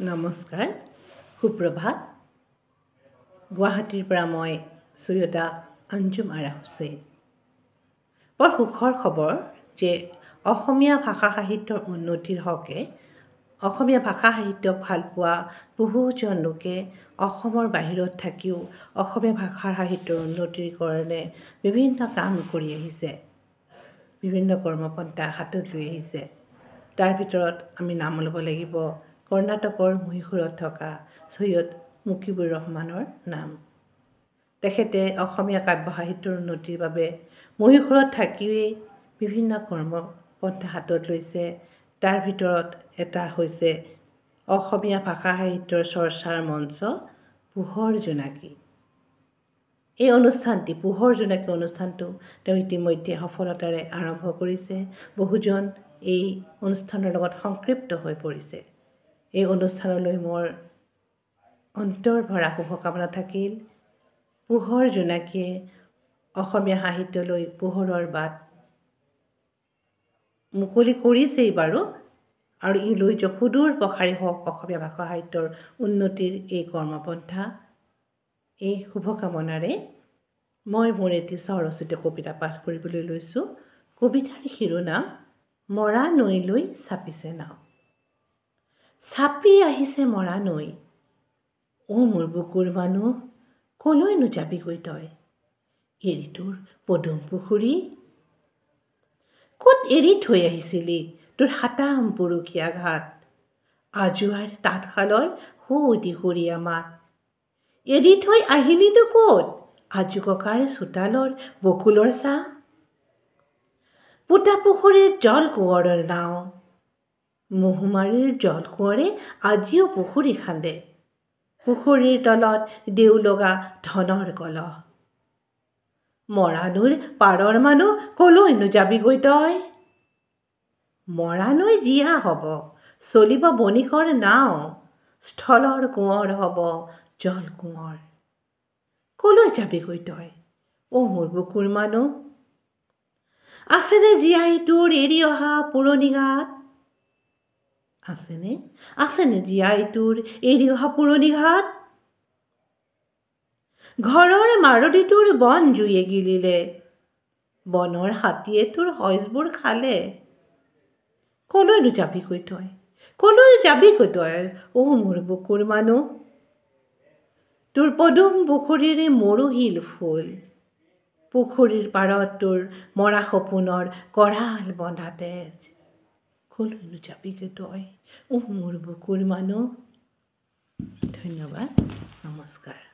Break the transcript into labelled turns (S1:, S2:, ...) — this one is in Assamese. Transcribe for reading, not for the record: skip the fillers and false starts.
S1: নমস্কাৰ, সুপ্ৰভাত। গুৱাহাটীৰ পৰা মই শ্ৰীয়তা আঞ্জুম আৰা হুছেইন। বৰ সুখৰ খবৰ যে অসমীয়া ভাষা সাহিত্যৰ উন্নতিৰ হকে অসমীয়া ভাষা সাহিত্যক ভাল পোৱা বহুজন লোকে অসমৰ বাহিৰত থাকিও অসমীয়া ভাষাৰ সাহিত্যৰ উন্নতিৰ কাৰণে বিভিন্ন কাম কৰি আহিছে, বিভিন্ন কৰ্মপন্থা হাতত লৈ আহিছে। তাৰ ভিতৰত আমি নাম ল'ব লাগিব কৰ্ণাটকৰ মহীশূৰত থকা সৈয়দ মুকিবুৰ ৰহমানৰ নাম। তেখেতে অসমীয়া কাব্য সাহিত্যৰ উন্নতিৰ বাবে মহীশূৰত থাকিয়েই বিভিন্ন কৰ্মপন্থা হাতত লৈছে। তাৰ ভিতৰত এটা হৈছে অসমীয়া ভাষা সাহিত্যৰ চৰ্চাৰ মঞ্চ পোহৰ জোনাকী। এই অনুষ্ঠানটি পোহৰ জোনাকী অনুষ্ঠানটো তেওঁ ইতিমধ্যে সফলতাৰে আৰম্ভ কৰিছে। বহুজন এই অনুষ্ঠানৰ লগত সংপৃক্ত হৈ পৰিছে। এই অনুষ্ঠানলৈ মোৰ অন্তৰ ভৰা শুভকামনা থাকিল। পোহৰ জোনাকীয়ে অসমীয়া সাহিত্যলৈ পোহৰৰ বাট মুকলি কৰিছেই বাৰু, আৰু ই লৈ যোৱা সুদূৰ প্ৰসাৰী হওক অসমীয়া ভাষা সাহিত্যৰ উন্নতিৰ এই কৰ্মপন্থা। এই শুভকামনাৰে মই মোৰ এটি স্বৰচিত কবিতা পাঠ কৰিবলৈ লৈছোঁ। কবিতাৰ শিৰোনাম মৰা নৈলৈ চাপিছে নাও। চাপি আহিছে মৰা নৈ, মোৰ বুকুৰ মানুহ, কলৈনো যাবিগৈ তই? এৰি তোৰ পদুম পুখুৰী, ক'ত এৰি থৈ আহিছিলি তোৰ সাতাম পুৰুষীয়া ঘাট? আজোৱাৰ তাঁতশালৰ সুদিহুৰীয়া মাত, এৰি থৈ আহিলিনো ক'ত আজু ককাৰ চোতালৰ বকুলৰ ছাঁ? পোতা পুখুৰীত জল কোঁৱৰৰ নাও, মহুমাৰীৰ জল কোঁৱৰে আজিও পুখুৰী খান্দে। পুখুৰীৰ তলত দেও লগা ধনৰ কলহ, মৰা নৈৰ পাৰৰ মানুহ, কলৈনো যাবিগৈ তই? মৰা নৈ জীয়া হ'ব, চলিব বণিকৰ নাও, স্থলৰ কোঁৱৰ হ'ব জল কোঁৱৰ, কলৈ যাবিগৈ তই? মোৰ বুকুৰ মানুহ। আছেনে জীয়াই তোৰ এৰি অহা পুৰণি ঘাট? আছেনে জীয়াই তোৰ এৰি অহা পুৰণি ঘাট? ঘৰৰ মাৰলি তোৰ বন জুয়ে গিলিলে, বনৰ হাতীয়ে তোৰ শইচবোৰ খালে। কলৈনো যাবিগৈ তই? কলৈ যাবিগৈ তই? মোৰ বুকুৰ মানুহ। তোৰ পদুম পুখুৰীৰ মৰুশিল ফুল, পুখুৰীৰ পাৰত তোৰ মৰা সপোনৰ কৰাল বন্ধা তেজ। কলৈনো যাবিগৈ তই? মোৰ বুকুৰ মানুহ। ধন্যবাদ, নমস্কাৰ।